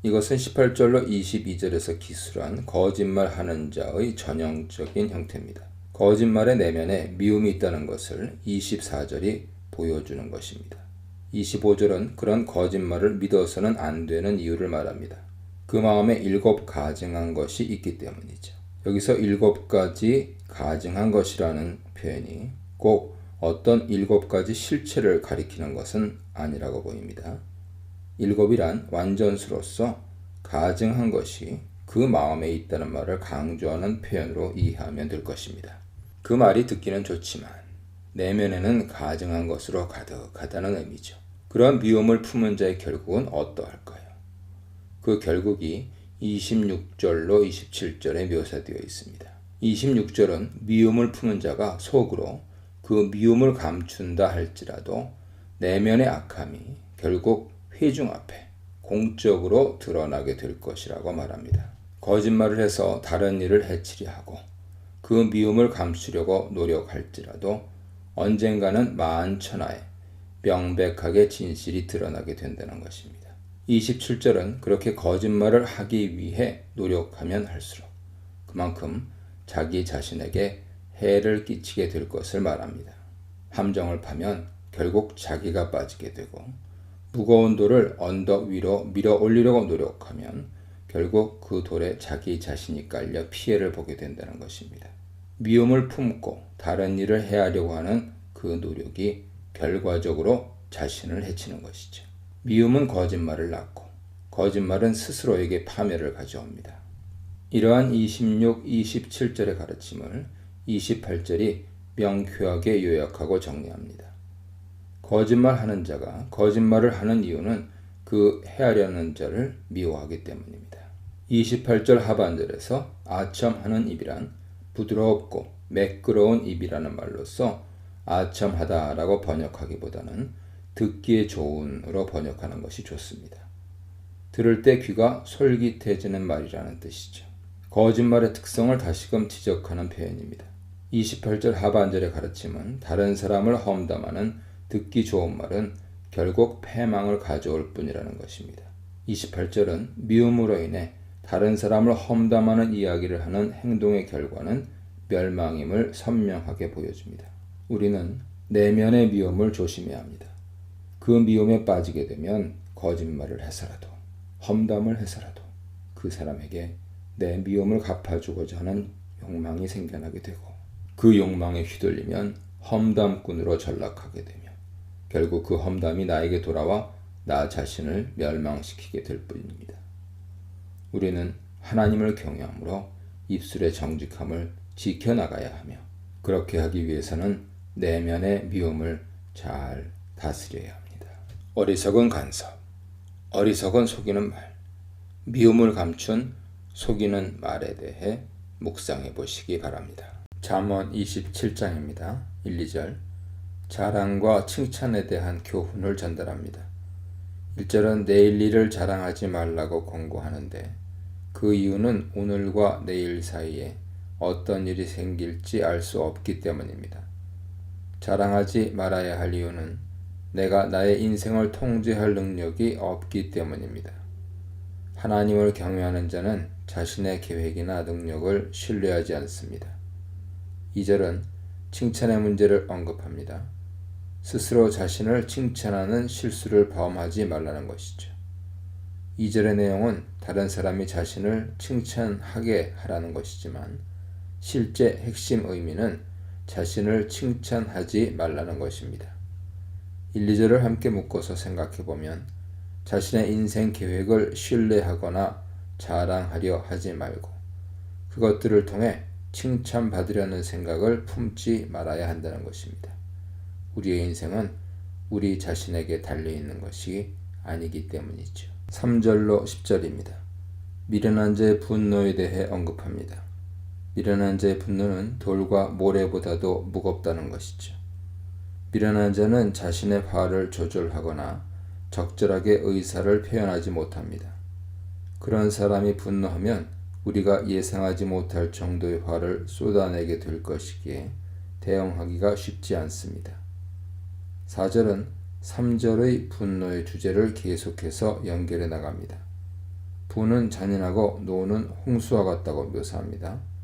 이것은 18절로 22절에서 기술한 거짓말하는 자의 전형적인 형태입니다. 거짓말의 내면에 미움이 있다는 것을 24절이 보여주는 것입니다. 25절은 그런 거짓말을 믿어서는 안 되는 이유를 말합니다. 그 마음에 7 가증한 것이 있기 때문이죠. 여기서 7가지 가증한 것이라는 표현이 꼭 어떤 7가지 실체를 가리키는 것은 아니라고 보입니다. 7이란 완전수로서 가증한 것이 그 마음에 있다는 말을 강조하는 표현으로 이해하면 될 것입니다. 그 말이 듣기는 좋지만 내면에는 가증한 것으로 가득하다는 의미죠. 그런 미움을 품은 자의 결국은 어떠할까요? 그 결국이 26절로 27절에 묘사되어 있습니다. 26절은 미움을 품은 자가 속으로 그 미움을 감춘다 할지라도 내면의 악함이 결국 회중 앞에 공적으로 드러나게 될 것이라고 말합니다. 거짓말을 해서 다른 이를 해치려 하고 그 미움을 감추려고 노력할지라도 언젠가는 만천하에 명백하게 진실이 드러나게 된다는 것입니다. 27절은 그렇게 거짓말을 하기 위해 노력하면 할수록 그만큼 자기 자신에게 해를 끼치게 될 것을 말합니다. 함정을 파면 결국 자기가 빠지게 되고 무거운 돌을 언덕 위로 밀어 올리려고 노력하면 결국 그 돌에 자기 자신이 깔려 피해를 보게 된다는 것입니다. 미움을 품고 다른 일을 해하려고 하는 그 노력이 결과적으로 자신을 해치는 것이죠. 미움은 거짓말을 낳고 거짓말은 스스로에게 파멸을 가져옵니다. 이러한 26, 27절의 가르침을 28절이 명쾌하게 요약하고 정리합니다. 거짓말하는 자가 거짓말을 하는 이유는 그 해하려는 자를 미워하기 때문입니다. 28절 하반절에서 아첨하는 입이란 부드럽고 매끄러운 입이라는 말로써 아첨하다라고 번역하기보다는 듣기에 좋은으로 번역하는 것이 좋습니다. 들을 때 귀가 솔깃해지는 말이라는 뜻이죠. 거짓말의 특성을 다시금 지적하는 표현입니다. 28절 하반절의 가르침은 다른 사람을 험담하는 듣기 좋은 말은 결국 패망을 가져올 뿐이라는 것입니다. 28절은 미움으로 인해 다른 사람을 험담하는 이야기를 하는 행동의 결과는 멸망임을 선명하게 보여줍니다. 우리는 내면의 미움을 조심해야 합니다. 그 미움에 빠지게 되면 거짓말을 해서라도 험담을 해서라도 그 사람에게 내 미움을 갚아주고자 하는 욕망이 생겨나게 되고 그 욕망에 휘둘리면 험담꾼으로 전락하게 되며 결국 그 험담이 나에게 돌아와 나 자신을 멸망시키게 될 뿐입니다. 우리는 하나님을 경외함으로 입술의 정직함을 지켜나가야 하며 그렇게 하기 위해서는 내면의 미움을 잘 다스려야 합니다. 어리석은 간섭, 어리석은 속이는 말, 미움을 감춘 속이는 말에 대해 묵상해 보시기 바랍니다. 잠언 27장입니다. 1, 2절 자랑과 칭찬에 대한 교훈을 전달합니다. 1절은 내일 일을 자랑하지 말라고 권고하는데 그 이유는 오늘과 내일 사이에 어떤 일이 생길지 알 수 없기 때문입니다. 자랑하지 말아야 할 이유는 내가 나의 인생을 통제할 능력이 없기 때문입니다. 하나님을 경외하는 자는 자신의 계획이나 능력을 신뢰하지 않습니다. 2절은 칭찬의 문제를 언급합니다. 스스로 자신을 칭찬하는 실수를 범하지 말라는 것이죠. 2절의 내용은 다른 사람이 자신을 칭찬하게 하라는 것이지만 실제 핵심 의미는 자신을 칭찬하지 말라는 것입니다. 1, 2절을 함께 묶어서 생각해보면 자신의 인생 계획을 신뢰하거나 자랑하려 하지 말고 그것들을 통해 칭찬받으려는 생각을 품지 말아야 한다는 것입니다. 우리의 인생은 우리 자신에게 달려있는 것이 아니기 때문이죠. 3절로 10절입니다. 미련한 자의 분노에 대해 언급합니다. 미련한 자의 분노는 돌과 모래보다도 무겁다는 것이죠. 미련한 자는 자신의 화를 조절하거나 적절하게 의사를 표현하지 못합니다. 그런 사람이 분노하면 우리가 예상하지 못할 정도의 화를 쏟아내게 될 것이기에 대응하기가 쉽지 않습니다. 4절은 3절의 분노의 주제를 계속해서 연결해 나갑니다. 분은 잔인하고 노는 홍수와 같다고 묘사합니다.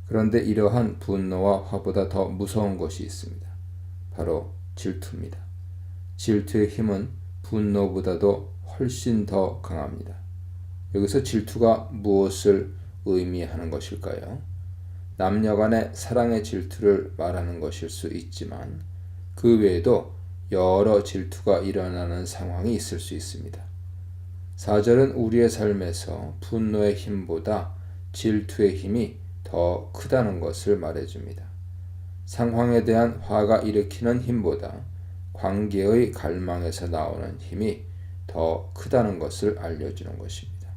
그런데 이러한 분노와 화보다 더 무서운 것이 있습니다. 바로 질투입니다. 질투의 힘은 분노보다도 훨씬 더 강합니다. 여기서 질투가 무엇을 의미하는 것일까요? 남녀 간의 사랑의 질투를 말하는 것일 수 있지만 그 외에도 여러 질투가 일어나는 상황이 있을 수 있습니다. 4절은 우리의 삶에서 분노의 힘보다 질투의 힘이 더 크다는 것을 말해줍니다. 상황에 대한 화가 일으키는 힘보다 관계의 갈망에서 나오는 힘이 더 크다는 것을 알려주는 것입니다.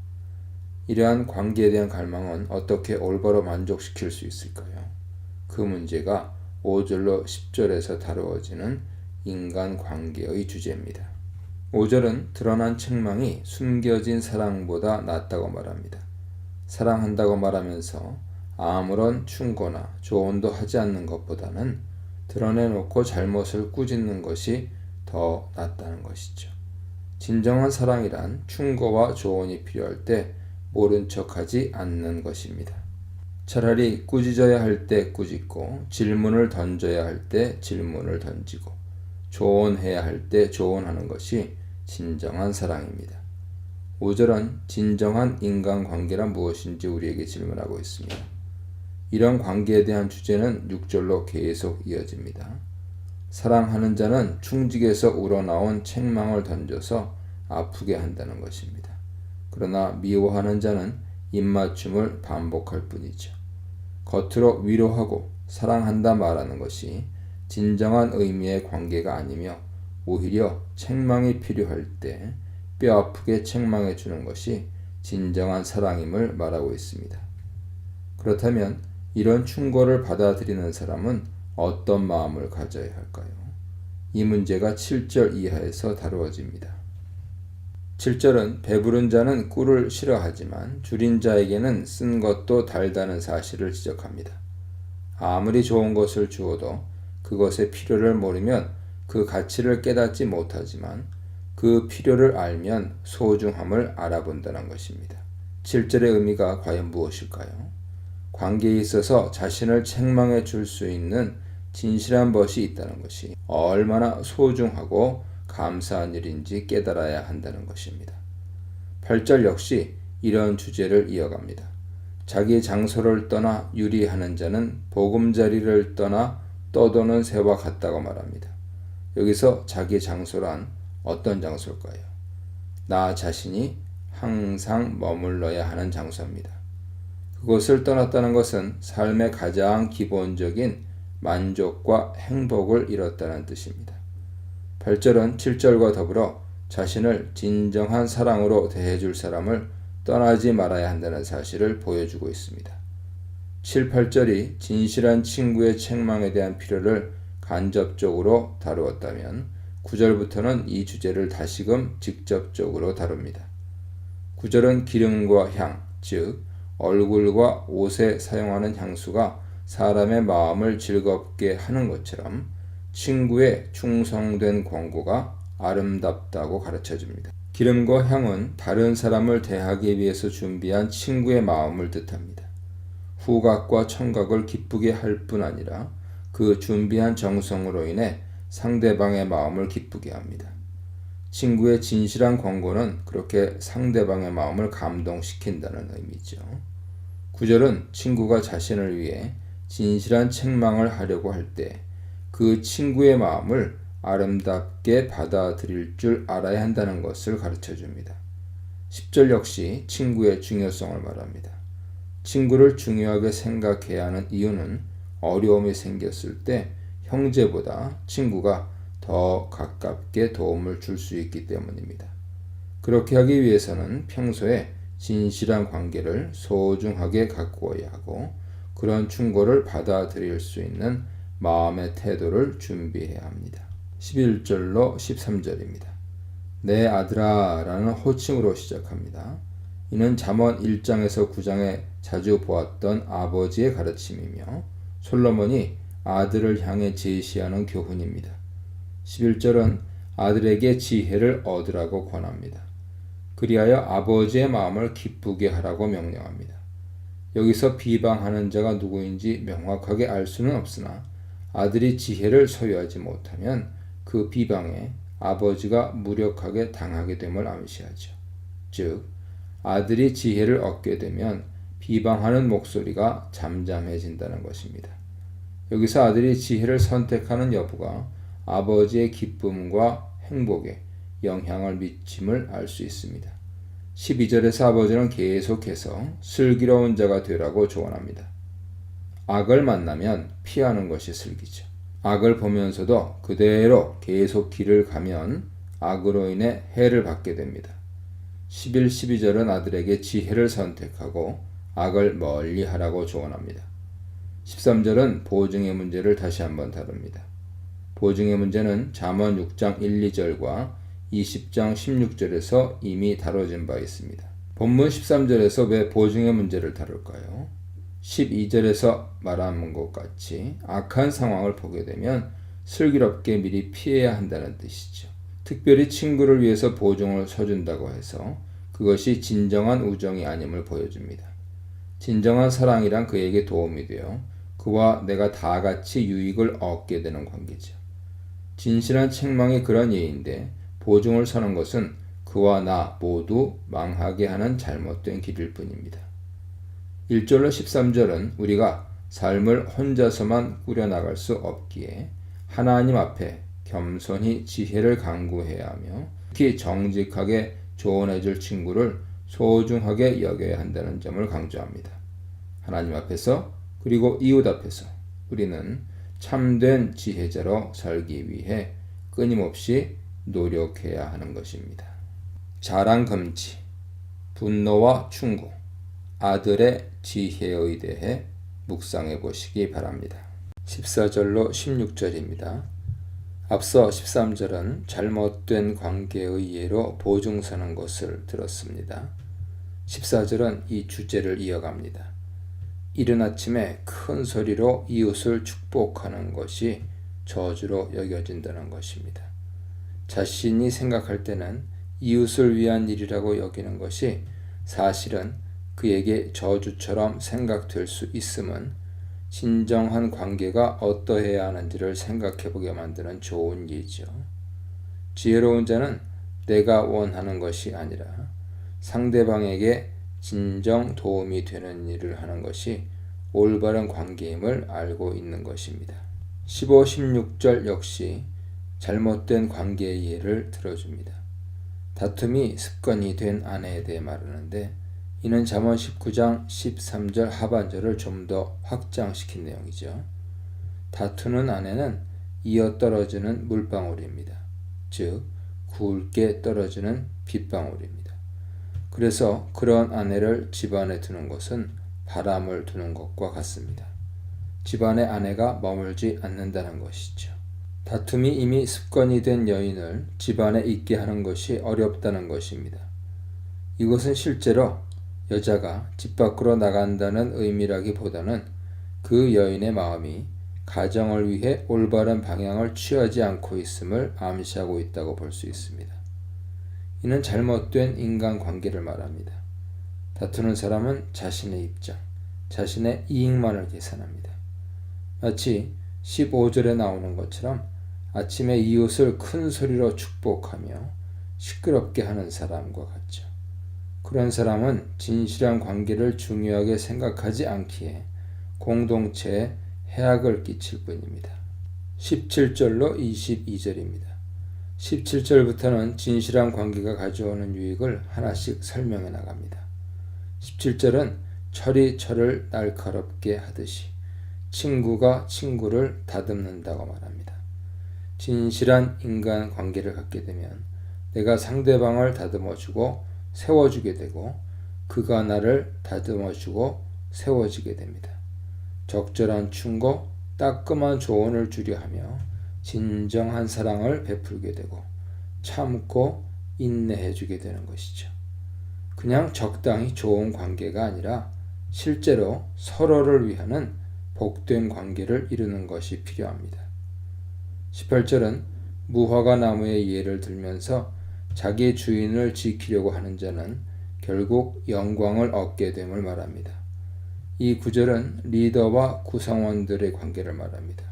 이러한 관계에 대한 갈망은 어떻게 올바로 만족시킬 수 있을까요? 그 문제가 5절로 10절에서 다루어지는 인간관계의 주제입니다. 5절은 드러난 책망이 숨겨진 사랑보다 낫다고 말합니다. 사랑한다고 말하면서 아무런 충고나 조언도 하지 않는 것보다는 드러내놓고 잘못을 꾸짖는 것이 더 낫다는 것이죠. 진정한 사랑이란 충고와 조언이 필요할 때 모른 척하지 않는 것입니다. 차라리 꾸짖어야 할 때 꾸짖고 질문을 던져야 할 때 질문을 던지고 조언해야 할 때 조언하는 것이 진정한 사랑입니다. 5절은 진정한 인간관계란 무엇인지 우리에게 질문하고 있습니다. 이런 관계에 대한 주제는 6절로 계속 이어집니다. 사랑하는 자는 충직에서 우러나온 책망을 던져서 아프게 한다는 것입니다. 그러나 미워하는 자는 입맞춤을 반복할 뿐이죠. 겉으로 위로하고 사랑한다 말하는 것이 진정한 의미의 관계가 아니며 오히려 책망이 필요할 때 뼈아프게 책망해 주는 것이 진정한 사랑임을 말하고 있습니다. 그렇다면 이런 충고를 받아들이는 사람은 어떤 마음을 가져야 할까요? 이 문제가 7절 이하에서 다루어집니다. 7절은 배부른 자는 꿀을 싫어하지만 줄인 자에게는 쓴 것도 달다는 사실을 지적합니다. 아무리 좋은 것을 주어도 그것의 필요를 모르면 그 가치를 깨닫지 못하지만 그 필요를 알면 소중함을 알아본다는 것입니다. 7절의 의미가 과연 무엇일까요? 관계에 있어서 자신을 책망해 줄 수 있는 진실한 것이 있다는 것이 얼마나 소중하고 감사한 일인지 깨달아야 한다는 것입니다. 8절 역시 이런 주제를 이어갑니다. 자기 장소를 떠나 유리하는 자는 보금자리를 떠나 떠도는 새와 같다고 말합니다. 여기서 자기 장소란 어떤 장소일까요? 나 자신이 항상 머물러야 하는 장소입니다. 그곳을 떠났다는 것은 삶의 가장 기본적인 만족과 행복을 잃었다는 뜻입니다. 8절은 7절과 더불어 자신을 진정한 사랑으로 대해줄 사람을 떠나지 말아야 한다는 사실을 보여주고 있습니다. 7, 8절이 진실한 친구의 책망에 대한 필요를 간접적으로 다루었다면 9절부터는 이 주제를 다시금 직접적으로 다룹니다. 9절은 기름과 향, 즉 얼굴과 옷에 사용하는 향수가 사람의 마음을 즐겁게 하는 것처럼 친구의 충성된 권고가 아름답다고 가르쳐줍니다. 기름과 향은 다른 사람을 대하기 위해서 준비한 친구의 마음을 뜻합니다. 후각과 청각을 기쁘게 할 뿐 아니라 그 준비한 정성으로 인해 상대방의 마음을 기쁘게 합니다. 친구의 진실한 권고는 그렇게 상대방의 마음을 감동시킨다는 의미죠. 9절은 친구가 자신을 위해 진실한 책망을 하려고 할 때 그 친구의 마음을 아름답게 받아들일 줄 알아야 한다는 것을 가르쳐 줍니다. 10절 역시 친구의 중요성을 말합니다. 친구를 중요하게 생각해야 하는 이유는 어려움이 생겼을 때 형제보다 친구가 더 가깝게 도움을 줄 수 있기 때문입니다. 그렇게 하기 위해서는 평소에 진실한 관계를 소중하게 가꾸어야 하고 그런 충고를 받아들일 수 있는 마음의 태도를 준비해야 합니다. 11절로 13절입니다. 내 아들아 라는 호칭으로 시작합니다. 이는 잠언 1장에서 9장에 자주 보았던 아버지의 가르침이며 솔로몬이 아들을 향해 제시하는 교훈입니다. 11절은 아들에게 지혜를 얻으라고 권합니다. 그리하여 아버지의 마음을 기쁘게 하라고 명령합니다. 여기서 비방하는 자가 누구인지 명확하게 알 수는 없으나 아들이 지혜를 소유하지 못하면 그 비방에 아버지가 무력하게 당하게 됨을 암시하죠. 즉, 아들이 지혜를 얻게 되면 비방하는 목소리가 잠잠해진다는 것입니다. 여기서 아들이 지혜를 선택하는 여부가 아버지의 기쁨과 행복에 영향을 미침을 알 수 있습니다. 12절에서 아버지는 계속해서 슬기로운 자가 되라고 조언합니다. 악을 만나면 피하는 것이 슬기죠. 악을 보면서도 그대로 계속 길을 가면 악으로 인해 해를 받게 됩니다. 11, 12절은 아들에게 지혜를 선택하고 악을 멀리 하라고 조언합니다. 13절은 보증의 문제를 다시 한번 다룹니다. 보증의 문제는 잠언 6장 1, 2절과 20장 16절에서 이미 다뤄진 바 있습니다. 본문 13절에서 왜 보증의 문제를 다룰까요? 12절에서 말한 것 같이 악한 상황을 보게 되면 슬기롭게 미리 피해야 한다는 뜻이죠. 특별히 친구를 위해서 보증을 서준다고 해서 그것이 진정한 우정이 아님을 보여줍니다. 진정한 사랑이란 그에게 도움이 되어 그와 내가 다 같이 유익을 얻게 되는 관계죠. 진실한 책망이 그런 예인데 보증을 서는 것은 그와 나 모두 망하게 하는 잘못된 길일 뿐입니다. 1절로 13절은 우리가 삶을 혼자서만 꾸려나갈 수 없기에 하나님 앞에 겸손히 지혜를 간구해야 하며 특히 정직하게 조언해줄 친구를 소중하게 여겨야 한다는 점을 강조합니다. 하나님 앞에서 그리고 이웃 앞에서 우리는 참된 지혜자로 살기 위해 끊임없이 노력해야 하는 것입니다. 자랑 금지, 분노와 충고, 아들의 지혜에 대해 묵상해 보시기 바랍니다. 14절로 16절입니다. 앞서 13절은 잘못된 관계의 예로 보증서는 것을 들었습니다. 14절은 이 주제를 이어갑니다. 이른 아침에 큰 소리로 이웃을 축복하는 것이 저주로 여겨진다는 것입니다. 자신이 생각할 때는 이웃을 위한 일이라고 여기는 것이 사실은 그에게 저주처럼 생각될 수 있음은 진정한 관계가 어떠해야 하는지를 생각해보게 만드는 좋은 예죠. 지혜로운 자는 내가 원하는 것이 아니라 상대방에게 진정 도움이 되는 일을 하는 것이 올바른 관계임을 알고 있는 것입니다. 15, 16절 역시 잘못된 관계의 예를 들어줍니다. 다툼이 습관이 된 아내에 대해 말하는데 이는 잠언 19장 13절 하반절을 좀 더 확장시킨 내용이죠. 다투는 아내는 이어 떨어지는 물방울입니다. 즉 굵게 떨어지는 빗방울입니다. 그래서 그런 아내를 집안에 두는 것은 바람을 두는 것과 같습니다. 집안에 아내가 머물지 않는다는 것이죠. 다툼이 이미 습관이 된 여인을 집안에 있게 하는 것이 어렵다는 것입니다. 이것은 실제로 여자가 집 밖으로 나간다는 의미라기보다는 그 여인의 마음이 가정을 위해 올바른 방향을 취하지 않고 있음을 암시하고 있다고 볼 수 있습니다. 이는 잘못된 인간관계를 말합니다. 다투는 사람은 자신의 입장, 자신의 이익만을 계산합니다. 마치 15절에 나오는 것처럼 아침에 이웃을 큰 소리로 축복하며 시끄럽게 하는 사람과 같죠. 그런 사람은 진실한 관계를 중요하게 생각하지 않기에 공동체에 해악을 끼칠 뿐입니다. 17절로 22절입니다. 17절부터는 진실한 관계가 가져오는 유익을 하나씩 설명해 나갑니다. 17절은 철이 철을 날카롭게 하듯이 친구가 친구를 다듬는다고 말합니다. 진실한 인간 관계를 갖게 되면 내가 상대방을 다듬어주고 세워주게 되고 그가 나를 다듬어주고 세워지게 됩니다. 적절한 충고, 따끔한 조언을 주려 하며 진정한 사랑을 베풀게 되고 참고 인내해주게 되는 것이죠. 그냥 적당히 좋은 관계가 아니라 실제로 서로를 위하는 복된 관계를 이루는 것이 필요합니다. 18절은 무화과 나무의 예를 들면서 자기 주인을 지키려고 하는 자는 결국 영광을 얻게 됨을 말합니다. 이 구절은 리더와 구성원들의 관계를 말합니다.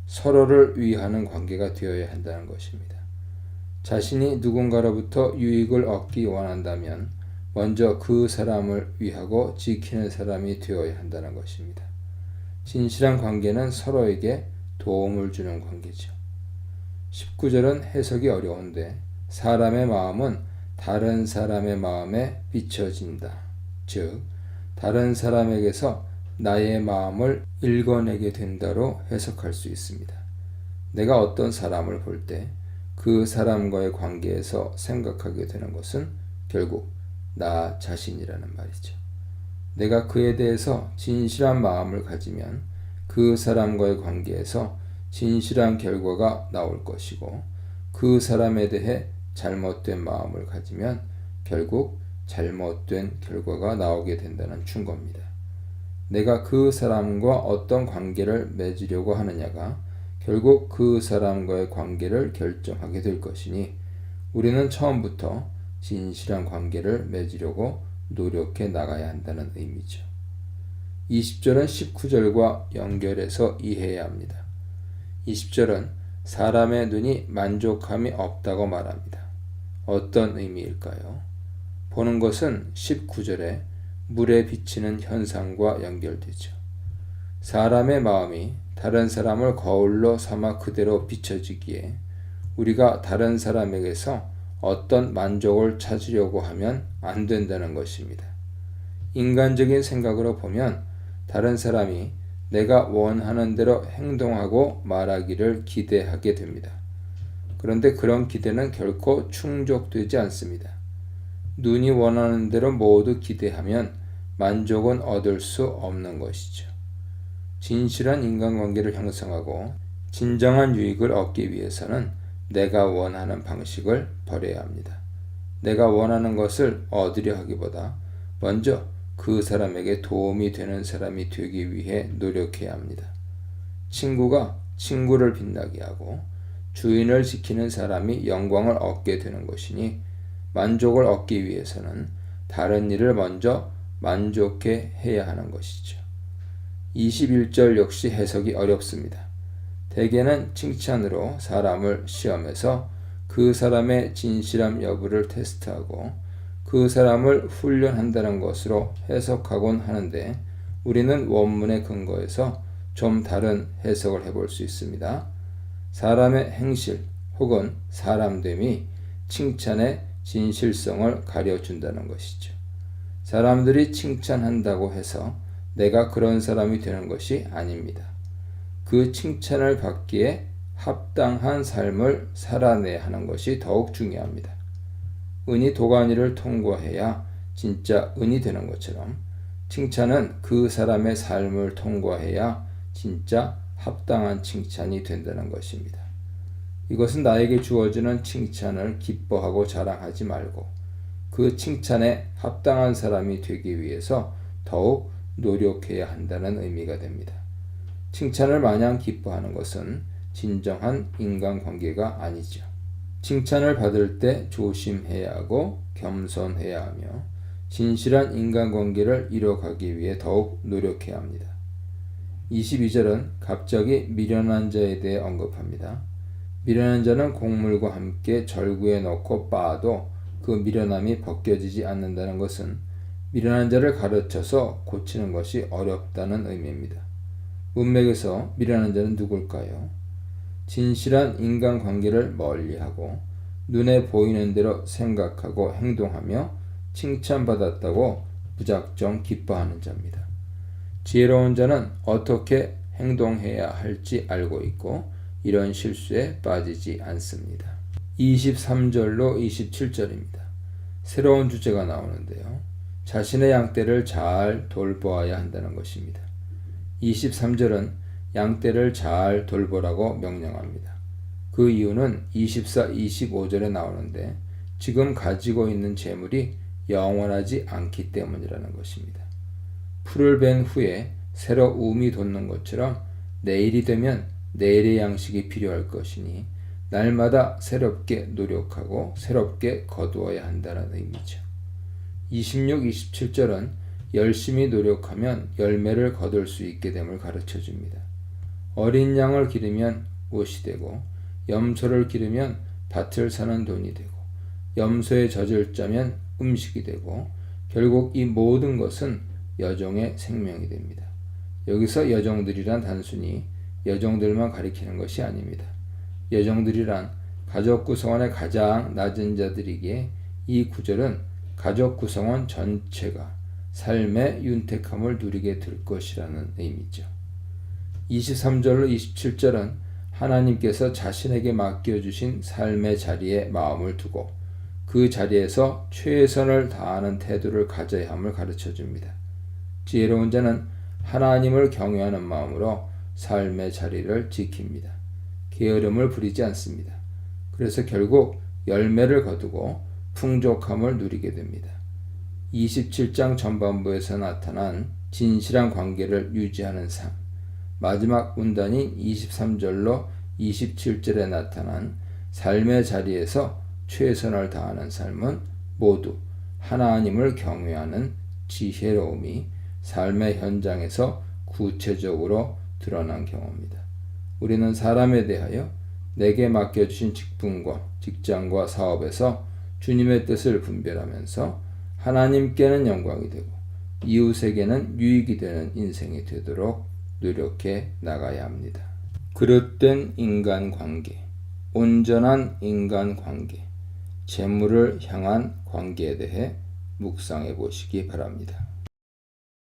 서로를 위하는 관계가 되어야 한다는 것입니다. 자신이 누군가로부터 유익을 얻기 원한다면 먼저 그 사람을 위하고 지키는 사람이 되어야 한다는 것입니다. 진실한 관계는 서로에게 도움을 주는 관계죠. 19절은 해석이 어려운데 사람의 마음은 다른 사람의 마음에 비춰진다. 즉, 다른 사람에게서 나의 마음을 읽어내게 된다로 해석할 수 있습니다. 내가 어떤 사람을 볼 때 그 사람과의 관계에서 생각하게 되는 것은 결국 나 자신이라는 말이죠. 내가 그에 대해서 진실한 마음을 가지면 그 사람과의 관계에서 진실한 결과가 나올 것이고 그 사람에 대해 잘못된 마음을 가지면 결국 잘못된 결과가 나오게 된다는 충고입니다. 내가 그 사람과 어떤 관계를 맺으려고 하느냐가 결국 그 사람과의 관계를 결정하게 될 것이니 우리는 처음부터 진실한 관계를 맺으려고 노력해 나가야 한다는 의미죠. 20절은 19절과 연결해서 이해해야 합니다. 20절은 사람의 눈이 만족함이 없다고 말합니다. 어떤 의미일까요? 보는 것은 19절에 물에 비치는 현상과 연결되죠. 사람의 마음이 다른 사람을 거울로 삼아 그대로 비춰지기에 우리가 다른 사람에게서 어떤 만족을 찾으려고 하면 안 된다는 것입니다. 인간적인 생각으로 보면 다른 사람이 내가 원하는 대로 행동하고 말하기를 기대하게 됩니다. 그런데 그런 기대는 결코 충족되지 않습니다. 눈이 원하는 대로 모두 기대하면 만족은 얻을 수 없는 것이죠. 진실한 인간관계를 형성하고 진정한 유익을 얻기 위해서는 내가 원하는 방식을 버려야 합니다. 내가 원하는 것을 얻으려 하기보다 먼저 그 사람에게 도움이 되는 사람이 되기 위해 노력해야 합니다. 친구가 친구를 빛나게 하고 주인을 지키는 사람이 영광을 얻게 되는 것이니 만족을 얻기 위해서는 다른 일을 먼저 만족해 해야 하는 것이죠. 21절 역시 해석이 어렵습니다. 대개는 칭찬으로 사람을 시험해서 그 사람의 진실함 여부를 테스트하고 그 사람을 훈련한다는 것으로 해석하곤 하는데 우리는 원문의 근거에서 좀 다른 해석을 해볼 수 있습니다. 사람의 행실 혹은 사람됨이 칭찬의 진실성을 가려준다는 것이죠. 사람들이 칭찬한다고 해서 내가 그런 사람이 되는 것이 아닙니다. 그 칭찬을 받기에 합당한 삶을 살아내야 하는 것이 더욱 중요합니다. 은이 도가니를 통과해야 진짜 은이 되는 것처럼 칭찬은 그 사람의 삶을 통과해야 진짜 합당한 칭찬이 된다는 것입니다. 이것은 나에게 주어지는 칭찬을 기뻐하고 자랑하지 말고 그 칭찬에 합당한 사람이 되기 위해서 더욱 노력해야 한다는 의미가 됩니다. 칭찬을 마냥 기뻐하는 것은 진정한 인간관계가 아니죠. 칭찬을 받을 때 조심해야 하고 겸손해야 하며 진실한 인간관계를 이뤄가기 위해 더욱 노력해야 합니다. 22절은 갑자기 미련한 자에 대해 언급합니다. 미련한 자는 곡물과 함께 절구에 넣고 빻아도 그 미련함이 벗겨지지 않는다는 것은 미련한 자를 가르쳐서 고치는 것이 어렵다는 의미입니다. 문맥에서 미련한 자는 누굴까요? 진실한 인간관계를 멀리하고 눈에 보이는 대로 생각하고 행동하며 칭찬받았다고 무작정 기뻐하는 자입니다. 지혜로운 자는 어떻게 행동해야 할지 알고 있고 이런 실수에 빠지지 않습니다. 23절로 27절입니다. 새로운 주제가 나오는데요. 자신의 양떼를 잘 돌보아야 한다는 것입니다. 23절은 양떼를 잘 돌보라고 명령합니다. 그 이유는 24, 25절에 나오는데 지금 가지고 있는 재물이 영원하지 않기 때문이라는 것입니다. 풀을 벤 후에 새로 움이 돋는 것처럼 내일이 되면 내일의 양식이 필요할 것이니 날마다 새롭게 노력하고 새롭게 거두어야 한다는 의미죠. 26, 27절은 열심히 노력하면 열매를 거둘 수 있게 됨을 가르쳐 줍니다. 어린 양을 기르면 옷이 되고 염소를 기르면 밭을 사는 돈이 되고 염소에 젖을 짜면 음식이 되고 결국 이 모든 것은 여종의 생명이 됩니다. 여기서 여종들이란 단순히 여종들만 가리키는 것이 아닙니다. 여종들이란 가족 구성원의 가장 낮은 자들이기에 이 구절은 가족 구성원 전체가 삶의 윤택함을 누리게 될 것이라는 의미죠. 23절로 27절은 하나님께서 자신에게 맡겨주신 삶의 자리에 마음을 두고 그 자리에서 최선을 다하는 태도를 가져야 함을 가르쳐 줍니다. 지혜로운 자는 하나님을 경외하는 마음으로 삶의 자리를 지킵니다. 게으름을 부리지 않습니다. 그래서 결국 열매를 거두고 풍족함을 누리게 됩니다. 27장 전반부에서 나타난 진실한 관계를 유지하는 삶, 마지막 문단인 23절로 27절에 나타난 삶의 자리에서 최선을 다하는 삶은 모두 하나님을 경외하는 지혜로움이 삶의 현장에서 구체적으로 드러난 경우입니다. 우리는 사람에 대하여 내게 맡겨주신 직분과 직장과 사업에서 주님의 뜻을 분별하면서 하나님께는 영광이 되고 이웃에게는 유익이 되는 인생이 되도록 노력해 나가야 합니다. 그릇된 인간관계, 온전한 인간관계, 재물을 향한 관계에 대해 묵상해 보시기 바랍니다.